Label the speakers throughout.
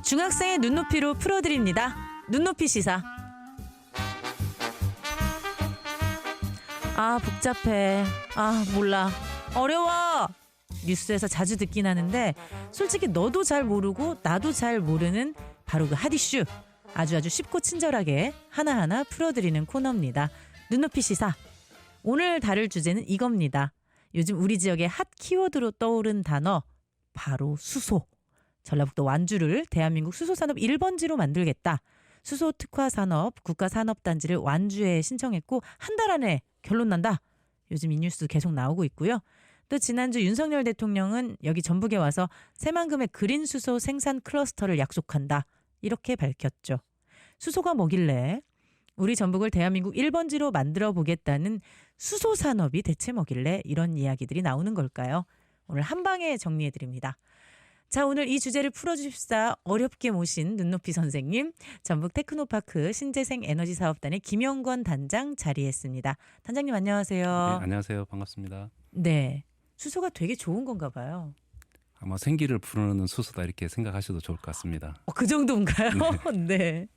Speaker 1: 중학생의 눈높이로 풀어드립니다. 눈높이 시사. 아, 복잡해. 아, 몰라. 어려워. 뉴스에서 자주 듣긴 하는데 솔직히 너도 잘 모르고 나도 잘 모르는 바로 그 핫 이슈. 아주 쉽고 친절하게 하나하나 풀어드리는 코너입니다. 눈높이 시사. 오늘 다룰 주제는 이겁니다. 요즘 우리 지역의 핫 키워드로 떠오른 단어, 바로 수소. 전라북도 완주를 대한민국 수소산업 1번지로 만들겠다. 수소 특화 산업 국가산업단지를 완주에 신청했고 한 달 안에 결론 난다. 요즘 이 뉴스 계속 나오고 있고요. 또 지난주 윤석열 대통령은 여기 전북에 와서 새만금의 그린 수소 생산 클러스터를 약속한다. 이렇게 밝혔죠. 수소가 뭐길래 우리 전북을 대한민국 1번지로 만들어 보겠다는 수소 산업이 대체 뭐길래 이런 이야기들이 나오는 걸까요? 오늘 한 방에 정리해 드립니다. 자, 오늘 이 주제를 풀어주십사 어렵게 모신 눈높이 선생님, 전북 테크노파크 신재생 에너지 사업단의 김영권 단장 자리했습니다. 단장님 안녕하세요.
Speaker 2: 네, 안녕하세요. 반갑습니다.
Speaker 1: 네, 수소가 되게 좋은 건가 봐요.
Speaker 2: 아마 생기를 부르는 수소다 이렇게 생각하셔도 좋을 것 같습니다.
Speaker 1: 그 정도인가요? 네.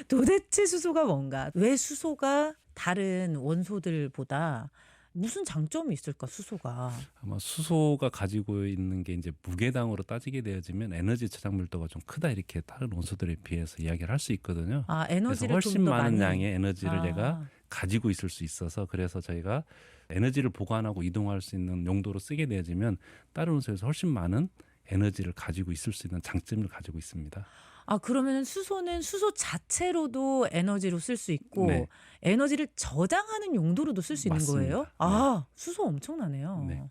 Speaker 1: 도대체 수소가 뭔가? 왜 수소가 다른 원소들보다 무슨 장점이 있을까, 수소가?
Speaker 2: 아마 수소가 가지고 있는 게 이제 무게당으로 따지게 되어지면 에너지 저장 밀도가 좀 크다 이렇게 다른 원소들에 비해서 이야기를 할 수 있거든요.
Speaker 1: 아,
Speaker 2: 그래서
Speaker 1: 에너지를
Speaker 2: 훨씬
Speaker 1: 좀 더
Speaker 2: 많은
Speaker 1: 많이.
Speaker 2: 양의 에너지를 얘가 가지고 있을 수 있어서 그래서 저희가 에너지를 보관하고 이동할 수 있는 용도로 쓰게 되어지면 다른 원소에서 훨씬 많은 에너지를 가지고 있을 수 있는 장점을 가지고 있습니다.
Speaker 1: 아, 그러면 수소는 수소 자체로도 에너지로 쓸 수 있고
Speaker 2: 네.
Speaker 1: 에너지를 저장하는 용도로도 쓸 수 있는
Speaker 2: 맞습니다.
Speaker 1: 거예요? 아, 수소 엄청나네요.
Speaker 2: 네.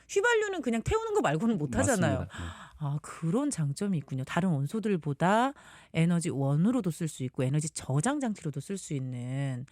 Speaker 1: 휘발유는 그냥 태우는 거 말고는 못 하잖아요.
Speaker 2: 맞습니다. 네.
Speaker 1: 아, 그런 장점이 있군요. 다른 원소들보다 에너지 원으로도 쓸 수 있고 에너지 저장 장치로도 쓸 수 있는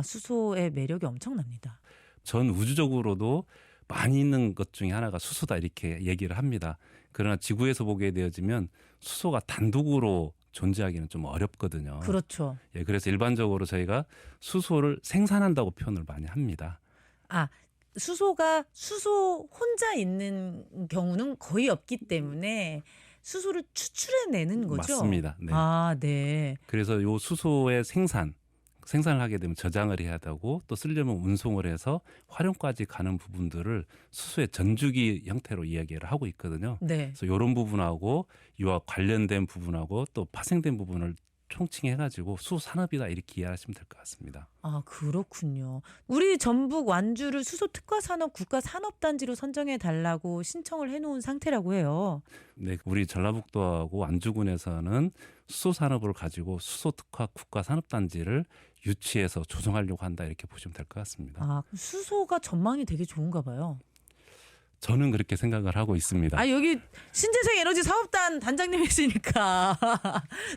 Speaker 1: 수소의 매력이 엄청납니다.
Speaker 2: 전 우주적으로도 많이 있는 것 중에 하나가 수소다 이렇게 얘기를 합니다. 그러나 지구에서 보게 되어지면 수소가 단독으로 존재하기는 좀 어렵거든요.
Speaker 1: 그렇죠.
Speaker 2: 예, 그래서 일반적으로 저희가 수소를 생산한다고 표현을 많이 합니다.
Speaker 1: 아, 수소가 수소 혼자 있는 경우는 거의 없기 때문에 수소를 추출해내는 거죠?
Speaker 2: 맞습니다. 네.
Speaker 1: 아, 네.
Speaker 2: 그래서 요 수소의 생산을 하게 되면 저장을 해야 되고 또 쓰려면 운송을 해서 활용까지 가는 부분들을 수소의 전주기 형태로 이야기를 하고 있거든요.
Speaker 1: 네.
Speaker 2: 그래서 이런 부분하고 이와 관련된 부분하고 또 파생된 부분을 총칭해가지고 수산업이다 이렇게 이해하시면 될 것 같습니다.
Speaker 1: 아, 그렇군요. 우리 전북 완주를 수소 특화 산업 국가 산업단지로 선정해 달라고 신청을 해놓은 상태라고 해요.
Speaker 2: 네, 우리 전라북도하고 완주군에서는 수소 산업을 가지고 수소 특화 국가 산업단지를 유치해서 조성하려고 한다 이렇게 보시면 될 것 같습니다.
Speaker 1: 아, 수소가 전망이 되게 좋은가 봐요.
Speaker 2: 저는 그렇게 생각을 하고 있습니다.
Speaker 1: 아, 여기 신재생 에너지 사업단 단장님이시니까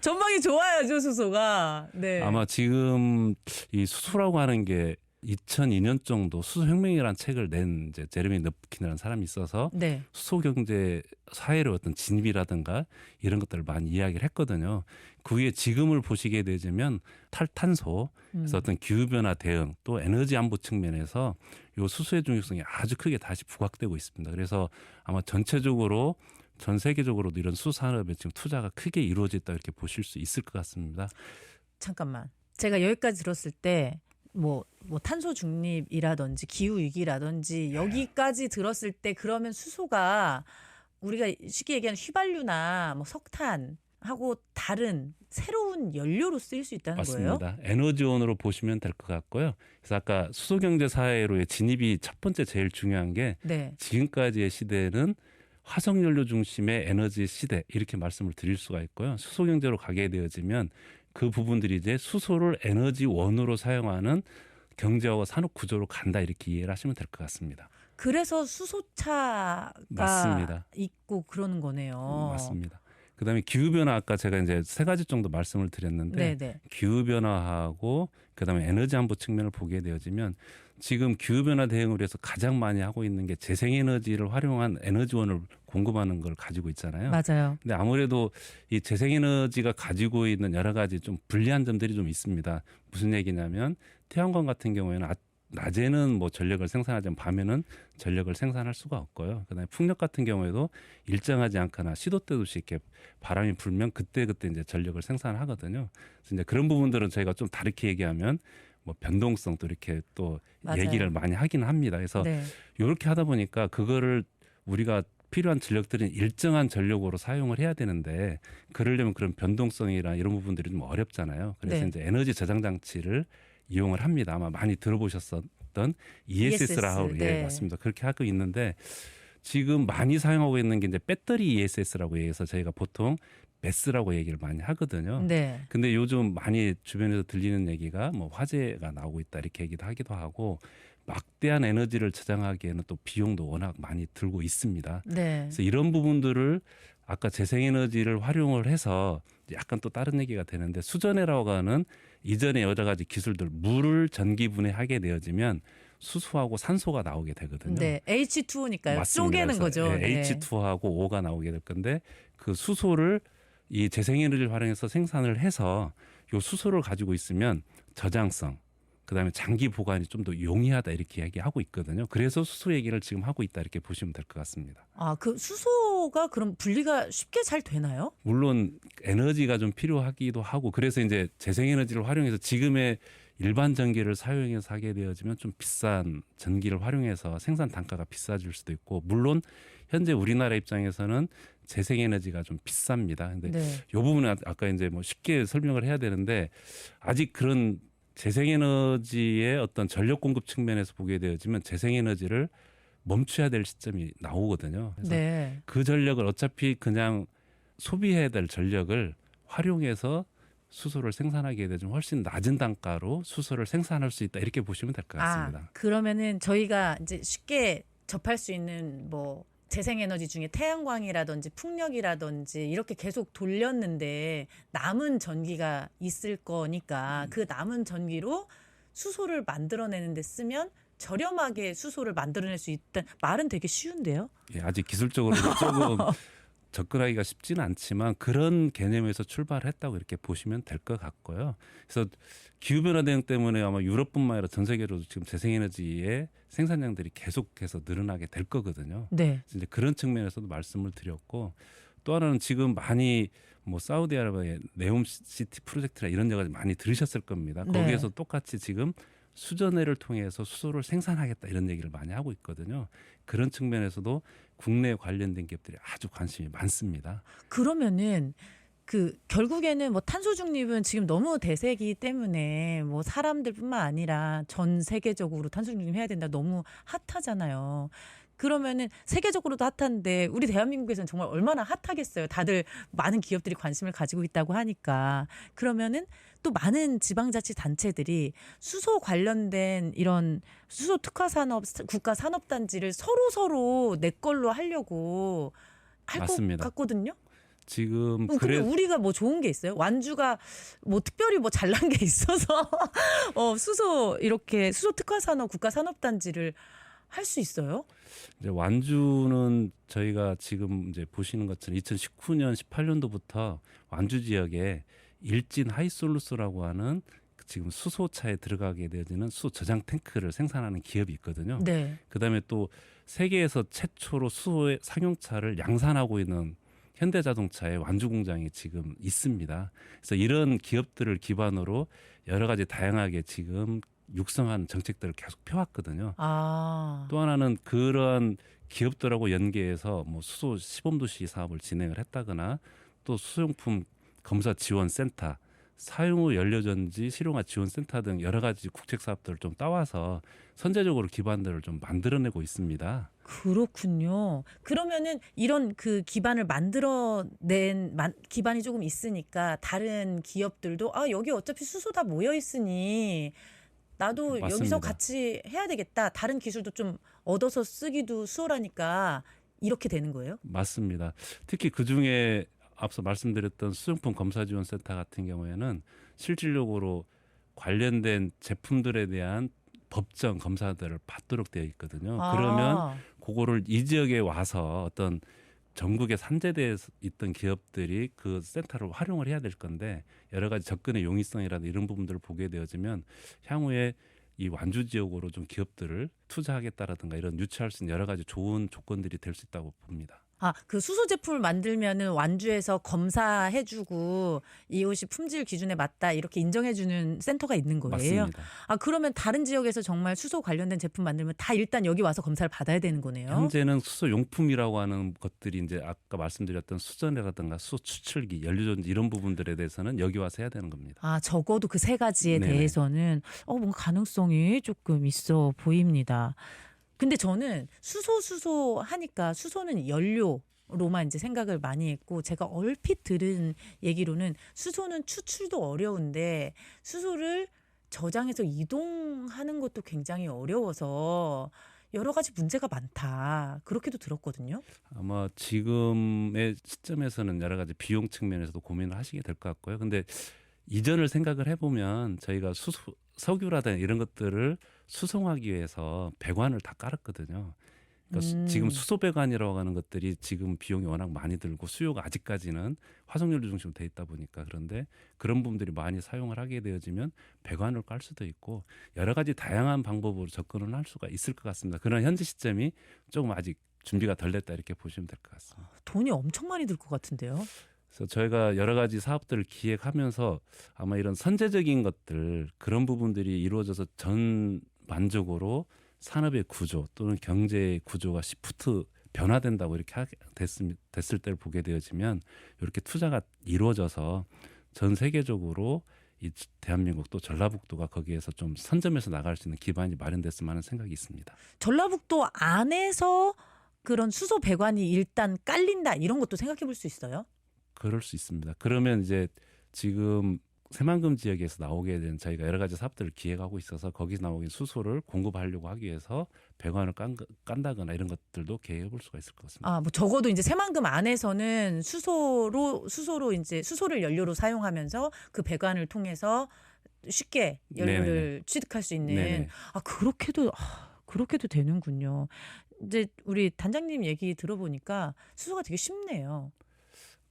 Speaker 1: 전망이 좋아야죠, 수소가. 네.
Speaker 2: 아마 지금 이 수소라고 하는 게 2002년 정도 수소혁명이라는 책을 낸 이제 제레미 넙킨이라는 사람이 있어서
Speaker 1: 네.
Speaker 2: 수소 경제 사회의 어떤 진입이라든가 이런 것들을 많이 이야기를 했거든요. 그 위에 지금을 보시게 되면 탈탄소, 그래서 어떤 기후변화 대응 또 에너지 안보 측면에서 요 수소의 중요성이 아주 크게 다시 부각되고 있습니다. 그래서 아마 전체적으로 전 세계적으로도 이런 수소 산업에 지금 투자가 크게 이루어졌다 이렇게 보실 수 있을 것 같습니다.
Speaker 1: 잠깐만. 제가 여기까지 들었을 때 뭐 탄소 중립이라든지 기후 위기라든지 여기까지 들었을 때 그러면 수소가 우리가 쉽게 얘기하는 휘발유나 뭐 석탄하고 다른 새로운 연료로 쓰일 수 있다는 거예요?
Speaker 2: 맞습니다. 에너지원으로 보시면 될 것 같고요. 그래서 아까 수소경제 사회로의 진입이 첫 번째 제일 중요한 게
Speaker 1: 네.
Speaker 2: 지금까지의 시대는 화석연료 중심의 에너지 시대 이렇게 말씀을 드릴 수가 있고요. 수소경제로 가게 되어지면 그 부분들이 이제 수소를 에너지원으로 사용하는 경제와 산업 구조로 간다 이렇게 이해를 하시면 될 것 같습니다.
Speaker 1: 그래서 수소차가
Speaker 2: 맞습니다.
Speaker 1: 있고 그러는 거네요.
Speaker 2: 맞습니다. 그다음에 기후변화 아까 제가 이제 세 가지 정도 말씀을 드렸는데
Speaker 1: 네네.
Speaker 2: 기후변화하고 그다음에 에너지 안보 측면을 보게 되어지면 지금 기후변화 대응을 위해서 가장 많이 하고 있는 게 재생에너지를 활용한 에너지원을 공급하는 걸 가지고 있잖아요.
Speaker 1: 맞아요.
Speaker 2: 근데 아무래도 이 재생에너지가 가지고 있는 여러 가지 좀 불리한 점들이 좀 있습니다. 무슨 얘기냐면 태양광 같은 경우에는 낮에는 뭐 전력을 생산하지만 밤에는 전력을 생산할 수가 없고요. 그다음에 풍력 같은 경우에도 일정하지 않거나 시도 때도 없이 이렇게 바람이 불면 그때 이제 전력을 생산하거든요. 그래서 이제 그런 부분들은 저희가 좀 다르게 얘기하면 뭐 변동성 또 이렇게 또
Speaker 1: 맞아요.
Speaker 2: 얘기를 많이 하긴 합니다. 그래서
Speaker 1: 네.
Speaker 2: 이렇게 하다 보니까 그거를 우리가 필요한 전력들은 일정한 전력으로 사용을 해야 되는데 그러려면 그런 변동성이나 이런 부분들이 좀 어렵잖아요. 그래서
Speaker 1: 네.
Speaker 2: 이제 에너지 저장 장치를 이용을 합니다. 아마 많이 들어보셨었던 ESS라고
Speaker 1: 네.
Speaker 2: 예, 맞습니다. 그렇게 하고 있는데 지금 많이 사용하고 있는 게 이제 배터리 ESS라고 해서 저희가 보통 배스라고 얘기를 많이 하거든요.
Speaker 1: 네.
Speaker 2: 근데 요즘 많이 주변에서 들리는 얘기가 뭐 화재가 나오고 있다 이렇게 얘기도 하기도 하고 막대한 에너지를 저장하기에는 또 비용도 워낙 많이 들고 있습니다.
Speaker 1: 네.
Speaker 2: 그래서 이런 부분들을 아까 재생에너지를 활용을 해서 약간 또 다른 얘기가 되는데 수전해라고 하는 이전의 여러 가지 기술들 물을 전기 분해하게 되어지면 수소하고 산소가 나오게 되거든요.
Speaker 1: 네. H2O니까요.
Speaker 2: 맞습니다.
Speaker 1: 쪼개는
Speaker 2: 그래서
Speaker 1: 거죠.
Speaker 2: 예,
Speaker 1: 네.
Speaker 2: H2하고 O가 나오게 될 건데 그 수소를 이 재생에너지를 활용해서 생산을 해서 요 수소를 가지고 있으면 저장성 그다음에 장기 보관이 좀 더 용이하다 이렇게 얘기하고 있거든요. 그래서 수소 얘기를 지금 하고 있다 이렇게 보시면 될 것 같습니다.
Speaker 1: 아, 그 수소가 그럼 분리가 쉽게 잘 되나요?
Speaker 2: 물론 에너지가 좀 필요하기도 하고 그래서 이제 재생에너지를 활용해서 지금의 일반 전기를 사용해서 하게 되어지면 좀 비싼 전기를 활용해서 생산 단가가 비싸질 수도 있고 물론 현재 우리나라 입장에서는 재생에너지가 좀 비쌉니다. 근데
Speaker 1: 네.
Speaker 2: 이 부분은 아까 이제 뭐 쉽게 설명을 해야 되는데 아직 그런 재생에너지의 어떤 전력 공급 측면에서 보게 되어지면 재생에너지를 멈춰야 될 시점이 나오거든요. 그래서
Speaker 1: 네.
Speaker 2: 그 전력을 어차피 그냥 소비해야 될 전력을 활용해서 수소를 생산하게 되면 훨씬 낮은 단가로 수소를 생산할 수 있다 이렇게 보시면 될 것 같습니다.
Speaker 1: 아, 그러면은 저희가 이제 쉽게 접할 수 있는 뭐 재생에너지 중에 태양광이라든지 풍력이라든지 이렇게 계속 돌렸는데 남은 전기가 있을 거니까 그 남은 전기로 수소를 만들어내는 데 쓰면 저렴하게 수소를 만들어낼 수 있다. 말은 되게 쉬운데요.
Speaker 2: 예, 아직 기술적으로 조금 접근하기가 쉽지는 않지만 그런 개념에서 출발했다고 이렇게 보시면 될 것 같고요. 그래서 기후변화 대응 때문에 아마 유럽뿐만 아니라 전 세계로도 지금 재생에너지의 생산량들이 계속해서 늘어나게 될 거거든요.
Speaker 1: 네.
Speaker 2: 이제 그런 측면에서도 말씀을 드렸고 또 하나는 지금 많이 뭐 사우디아라비아의 네옴시티 프로젝트나 이런 여러 가지 많이 들으셨을 겁니다.
Speaker 1: 네.
Speaker 2: 거기에서 똑같이 지금 수전해를 통해서 수소를 생산하겠다 이런 얘기를 많이 하고 있거든요. 그런 측면에서도 국내 관련된 기업들이 아주 관심이 많습니다.
Speaker 1: 그러면은 그 결국에는 뭐 탄소 중립은 지금 너무 대세이기 때문에 뭐 사람들뿐만 아니라 전 세계적으로 탄소 중립해야 된다 너무 핫하잖아요. 그러면은 세계적으로도 핫한데 우리 대한민국에서는 정말 얼마나 핫하겠어요. 다들 많은 기업들이 관심을 가지고 있다고 하니까. 그러면은 또 많은 지방자치단체들이 수소 관련된 이런 수소 특화 산업 국가 산업단지를 서로 내 걸로 하려고 할 것
Speaker 2: 맞습니다.
Speaker 1: 같거든요.
Speaker 2: 지금
Speaker 1: 근데 우리가 뭐 좋은 게 있어요? 완주가 뭐 특별히 뭐 잘난 게 있어서 수소 이렇게 수소 특화 산업 국가 산업단지를 할 수 있어요?
Speaker 2: 이제 완주는 저희가 지금 이제 보시는 것처럼 2019년 18년도부터 완주 지역에 일진 하이솔루스라고 하는 지금 수소차에 들어가게 되어지는 수소 저장 탱크를 생산하는 기업이 있거든요.
Speaker 1: 네.
Speaker 2: 그다음에 또 세계에서 최초로 수소의 상용차를 양산하고 있는 현대자동차의 완주 공장이 지금 있습니다. 그래서 이런 기업들을 기반으로 여러 가지 다양하게 지금 육성한 정책들을 계속 펴왔거든요.
Speaker 1: 아.
Speaker 2: 또 하나는 그런 기업들하고 연계해서 뭐 수소 시범도시 사업을 진행을 했다거나 또 수용품 검사 지원 센터, 사용 후 연료전지 실용화 지원 센터 등 여러 가지 국책 사업들을 좀 따와서 선제적으로 기반들을 좀 만들어내고 있습니다.
Speaker 1: 그렇군요. 그러면은 이런 그 기반을 만들어낸 기반이 조금 있으니까 다른 기업들도 아 여기 어차피 수소 다 모여 있으니 나도
Speaker 2: 맞습니다.
Speaker 1: 여기서 같이 해야 되겠다. 다른 기술도 좀 얻어서 쓰기도 수월하니까 이렇게 되는 거예요?
Speaker 2: 맞습니다. 특히 그 중에 앞서 말씀드렸던 수용품 검사 지원 센터 같은 경우에는 실질적으로 관련된 제품들에 대한 법정 검사들을 받도록 되어 있거든요. 그러면 그거를 이 지역에 와서 어떤 전국에 산재되어 있던 기업들이 그 센터를 활용을 해야 될 건데 여러 가지 접근의 용이성이라든지 이런 부분들을 보게 되어지면 향후에 이 완주 지역으로 좀 기업들을 투자하겠다라든가 이런 유치할 수 있는 여러 가지 좋은 조건들이 될 수 있다고 봅니다.
Speaker 1: 아, 그 수소 제품을 만들면은 완주에서 검사해주고 이 옷이 품질 기준에 맞다 이렇게 인정해주는 센터가 있는 거예요.
Speaker 2: 맞습니다.
Speaker 1: 아, 그러면 다른 지역에서 정말 수소 관련된 제품 만들면 다 일단 여기 와서 검사를 받아야 되는 거네요.
Speaker 2: 현재는 수소 용품이라고 하는 것들이 이제 아까 말씀드렸던 수전이라든가 수소 추출기, 연료전지 이런 부분들에 대해서는 여기 와서 해야 되는 겁니다.
Speaker 1: 아, 적어도 그 세 가지에
Speaker 2: 네네.
Speaker 1: 대해서는 뭔가 가능성이 조금 있어 보입니다. 근데 저는 수소 하니까 수소는 연료로만 이제 생각을 많이 했고, 제가 얼핏 들은 얘기로는 수소는 추출도 어려운데 수소를 저장해서 이동하는 것도 굉장히 어려워서 여러 가지 문제가 많다. 그렇게도 들었거든요.
Speaker 2: 아마 지금의 시점에서는 여러 가지 비용 측면에서도 고민을 하시게 될 것 같고요. 근데 이전을 생각을 해보면 저희가 석유라든가 이런 것들을 수송하기 위해서 배관을 다 깔았거든요. 그러니까 지금 수소 배관이라고 하는 것들이 지금 비용이 워낙 많이 들고 수요가 아직까지는 화석연료 중심으로 돼 있다 보니까, 그런데 그런 부분들이 많이 사용을 하게 되어지면 배관을 깔 수도 있고 여러 가지 다양한 방법으로 접근을 할 수가 있을 것 같습니다. 그러나 현재 시점이 조금 아직 준비가 덜 됐다 이렇게 보시면 될 것 같습니다.
Speaker 1: 돈이 엄청 많이 들 것 같은데요.
Speaker 2: 그래서 저희가 여러 가지 사업들을 기획하면서 아마 이런 선제적인 것들, 그런 부분들이 이루어져서 전반적으로 산업의 구조 또는 경제의 구조가 시프트 변화된다고 이렇게 됐을 때를 보게 되어지면 이렇게 투자가 이루어져서 전 세계적으로 이 대한민국 또 전라북도가 거기에서 좀 선점해서 나갈 수 있는 기반이 마련됐으면 하는 생각이 있습니다.
Speaker 1: 전라북도 안에서 그런 수소 배관이 일단 깔린다 이런 것도 생각해 볼 수 있어요?
Speaker 2: 그럴 수 있습니다. 그러면 이제 지금 새만금 지역에서 나오게 된 저희가 여러 가지 사업들을 기획하고 있어서 거기서 나오는 수소를 공급하려고 하기 위해서 배관을 깐다거나 이런 것들도 계획해 볼 수가 있을 것 같습니다.
Speaker 1: 아, 뭐 적어도 이제 새만금 안에서는 수소로 이제 수소를 연료로 사용하면서 그 배관을 통해서 쉽게 연료를
Speaker 2: 네네.
Speaker 1: 취득할 수 있는.
Speaker 2: 네네.
Speaker 1: 아, 그렇게도 되는군요. 이제 우리 단장님 얘기 들어보니까 수소가 되게 쉽네요.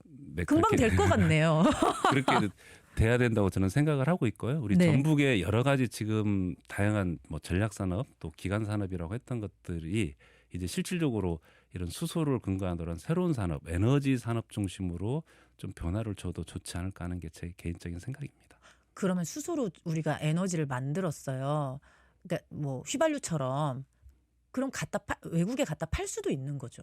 Speaker 2: 네,
Speaker 1: 금방 될 것 같네요.
Speaker 2: 그렇게 돼야 된다고 저는 생각을 하고 있고요. 우리
Speaker 1: 네.
Speaker 2: 전북의 여러 가지 지금 다양한 뭐 전략 산업 또 기간 산업이라고 했던 것들이 이제 실질적으로 이런 수소를 근거한 그런 새로운 산업, 에너지 산업 중심으로 좀 변화를 줘도 좋지 않을까 하는 게 제 개인적인 생각입니다.
Speaker 1: 그러면 수소로 우리가 에너지를 만들었어요. 그러니까 뭐 휘발유처럼 그럼 외국에 갖다 팔 수도 있는 거죠.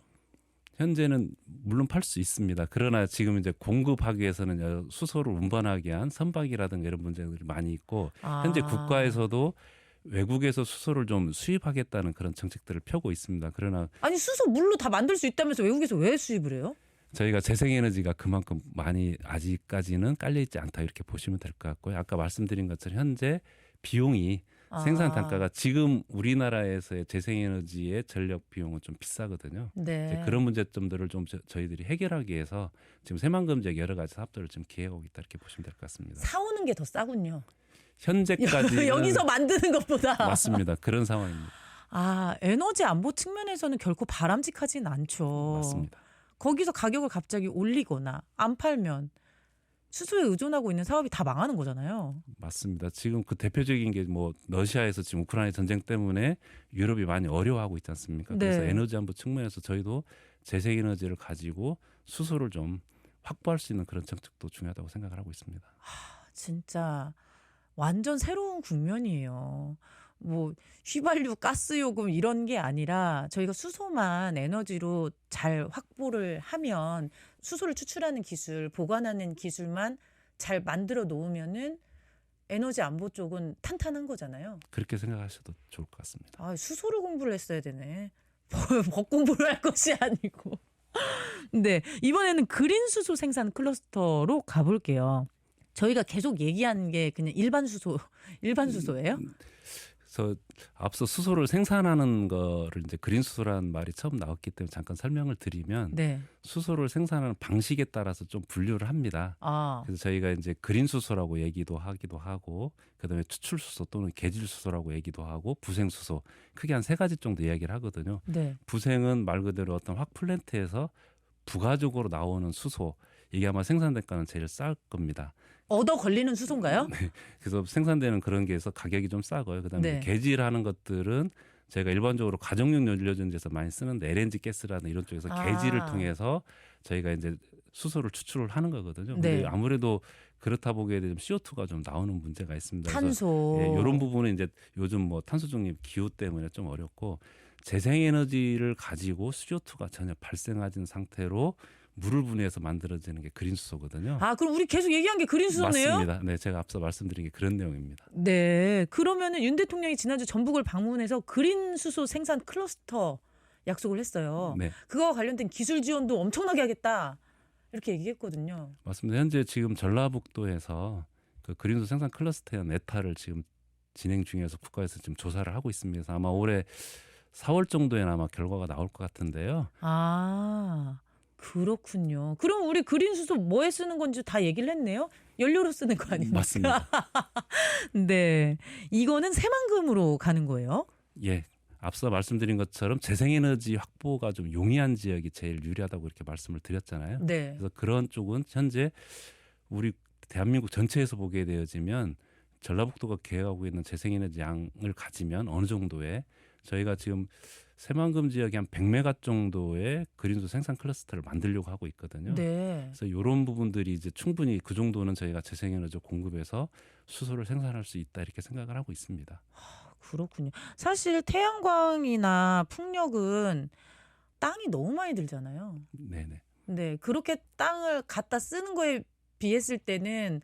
Speaker 2: 현재는 물론 팔 수 있습니다. 그러나 지금 이제 공급하기 위해서는 수소를 운반하기 위한 선박이라든가 이런 문제들이 많이 있고, 현재 국가에서도 외국에서 수소를 좀 수입하겠다는 그런 정책들을 펴고 있습니다. 그러나
Speaker 1: 아니 수소 물로 다 만들 수 있다면서 외국에서 왜 수입을 해요?
Speaker 2: 저희가 재생에너지가 그만큼 많이 아직까지는 깔려 있지 않다 이렇게 보시면 될 것 같고요. 아까 말씀드린 것처럼 현재 비용이 생산 단가가 지금 우리나라에서의 재생에너지의 전력 비용은 좀 비싸거든요.
Speaker 1: 네.
Speaker 2: 이제 그런 문제점들을 좀 저희들이 해결하기 위해서 지금 새만금 지역 여러 가지 사업들을 지금 기획하고 있다 이렇게 보시면 될 것 같습니다.
Speaker 1: 사오는 게 더 싸군요.
Speaker 2: 현재까지
Speaker 1: 여기서 만드는 것보다.
Speaker 2: 맞습니다. 그런 상황입니다.
Speaker 1: 아, 에너지 안보 측면에서는 결코 바람직하진 않죠.
Speaker 2: 맞습니다.
Speaker 1: 거기서 가격을 갑자기 올리거나 안 팔면 수소에 의존하고 있는 사업이 다 망하는 거잖아요.
Speaker 2: 맞습니다. 지금 그 대표적인 게 뭐 러시아에서 지금 우크라이나 전쟁 때문에 유럽이 많이 어려워하고 있지 않습니까? 그래서
Speaker 1: 네.
Speaker 2: 에너지 안보 측면에서 저희도 재생에너지를 가지고 수소를 좀 확보할 수 있는 그런 정책도 중요하다고 생각을 하고 있습니다.
Speaker 1: 진짜 완전 새로운 국면이에요. 뭐 휘발유, 가스 요금 이런 게 아니라 저희가 수소만 에너지로 잘 확보를 하면 수소를 추출하는 기술, 보관하는 기술만 잘 만들어 놓으면은 에너지 안보 쪽은 탄탄한 거잖아요.
Speaker 2: 그렇게 생각하셔도 좋을 것 같습니다.
Speaker 1: 아, 수소로 공부를 했어야 되네. 법 공부를 할 것이 아니고. 네, 이번에는 그린 수소 생산 클러스터로 가볼게요. 저희가 계속 얘기하는 게 그냥 일반 수소예요?
Speaker 2: 그래서 앞서 수소를 생산하는 거를 이제 그린 수소라는 말이 처음 나왔기 때문에 잠깐 설명을 드리면,
Speaker 1: 네.
Speaker 2: 수소를 생산하는 방식에 따라서 좀 분류를 합니다. 그래서 저희가 이제 그린 수소라고 얘기도 하기도 하고, 그다음에 추출 수소 또는 계질 수소라고 얘기도 하고, 부생 수소, 크게 한 3가지 정도 이야기를 하거든요.
Speaker 1: 네.
Speaker 2: 부생은 말 그대로 어떤 확 플랜트에서 부가적으로 나오는 수소, 이게 아마 생산 단가는 제일 쌀 겁니다.
Speaker 1: 얻어 걸리는 수소인가요?
Speaker 2: 그래서 생산되는 그런 게에서 가격이 좀 싸고요. 그다음에
Speaker 1: 네.
Speaker 2: 개질하는 것들은 저희가 일반적으로 가정용 연료전지에서 많이 쓰는데 LNG 가스라는 이런 쪽에서
Speaker 1: 아.
Speaker 2: 개질을 통해서 저희가 이제 수소를 추출을 하는 거거든요. 근데
Speaker 1: 네.
Speaker 2: 아무래도 그렇다 보게 되면 CO2가 좀 나오는 문제가 있습니다. 그래서
Speaker 1: 탄소.
Speaker 2: 예, 이런 부분은 이제 요즘 뭐 탄소 중립 기후 때문에 좀 어렵고 재생에너지를 가지고 CO2가 전혀 발생하지 상태로 물을 분해해서 만들어지는 게 그린 수소거든요.
Speaker 1: 아, 그럼 우리 계속 얘기한 게 그린 수소네요?
Speaker 2: 맞습니다. 네, 제가 앞서 말씀드린 게 그런 내용입니다.
Speaker 1: 네. 그러면은 윤 대통령이 지난주 전북을 방문해서 그린 수소 생산 클러스터 약속을 했어요.
Speaker 2: 네,
Speaker 1: 그거와 관련된 기술 지원도 엄청나게 하겠다. 이렇게 얘기했거든요.
Speaker 2: 맞습니다. 현재 지금 전라북도에서 그 그린수소 생산 클러스터의 네타를 지금 진행 중에서 국가에서 지금 조사를 하고 있습니다. 그래서 아마 올해 4월 정도에는 아마 결과가 나올 것 같은데요.
Speaker 1: 아, 그렇군요. 그럼 우리 그린 수소 뭐에 쓰는 건지 다 얘기를 했네요. 연료로 쓰는 거 아닙니까?
Speaker 2: 맞습니다.
Speaker 1: 네. 이거는 새만금으로 가는 거예요?
Speaker 2: 예. 앞서 말씀드린 것처럼 재생에너지 확보가 좀 용이한 지역이 제일 유리하다고 이렇게 말씀을 드렸잖아요.
Speaker 1: 네.
Speaker 2: 그래서 그런 쪽은 현재 우리 대한민국 전체에서 보게 되어지면 전라북도가 계획하고 있는 재생에너지 양을 가지면 어느 정도의 저희가 지금 새만금 지역에 한 100메가 정도의 그린수소 생산 클러스터를 만들려고 하고 있거든요.
Speaker 1: 네.
Speaker 2: 그래서 이런 부분들이 이제 충분히 그 정도는 저희가 재생에너지 공급해서 수소를 생산할 수 있다 이렇게 생각을 하고 있습니다.
Speaker 1: 그렇군요. 사실 태양광이나 풍력은 땅이 너무 많이 들잖아요.
Speaker 2: 네네.
Speaker 1: 네, 그렇게 땅을 갖다 쓰는 거에 비했을 때는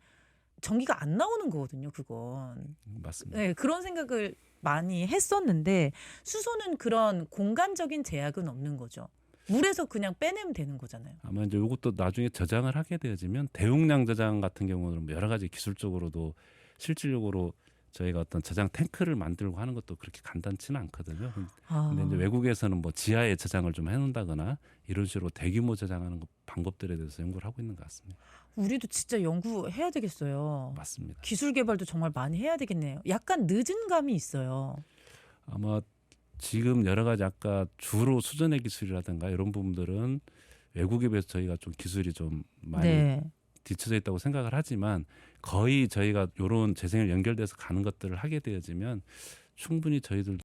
Speaker 1: 전기가 안 나오는 거거든요, 그건.
Speaker 2: 맞습니다.
Speaker 1: 네, 그런 생각을 많이 했었는데 수소는 그런 공간적인 제약은 없는 거죠. 물에서 그냥 빼내면 되는 거잖아요.
Speaker 2: 아마 이제 이것도 나중에 저장을 하게 되어지면 대용량 저장 같은 경우는 여러 가지 기술적으로도 실질적으로 저희가 어떤 저장 탱크를 만들고 하는 것도 그렇게 간단치는 않거든요. 근데 이제 외국에서는 뭐 지하에 저장을 좀 해놓는다거나 이런 식으로 대규모 저장하는 방법들에 대해서 연구를 하고 있는 것 같습니다.
Speaker 1: 우리도 진짜 연구해야 되겠어요.
Speaker 2: 맞습니다.
Speaker 1: 기술 개발도 정말 많이 해야 되겠네요. 약간 늦은 감이 있어요.
Speaker 2: 아마 지금 여러 가지 아까 주로 수전의 기술이라든가 이런 부분들은 외국에 비해서 저희가 좀 기술이 좀 많이
Speaker 1: 네.
Speaker 2: 뒤쳐져 있다고 생각을 하지만 거의 저희가 이런 재생을 연결돼서 가는 것들을 하게 되어지면 충분히 저희들도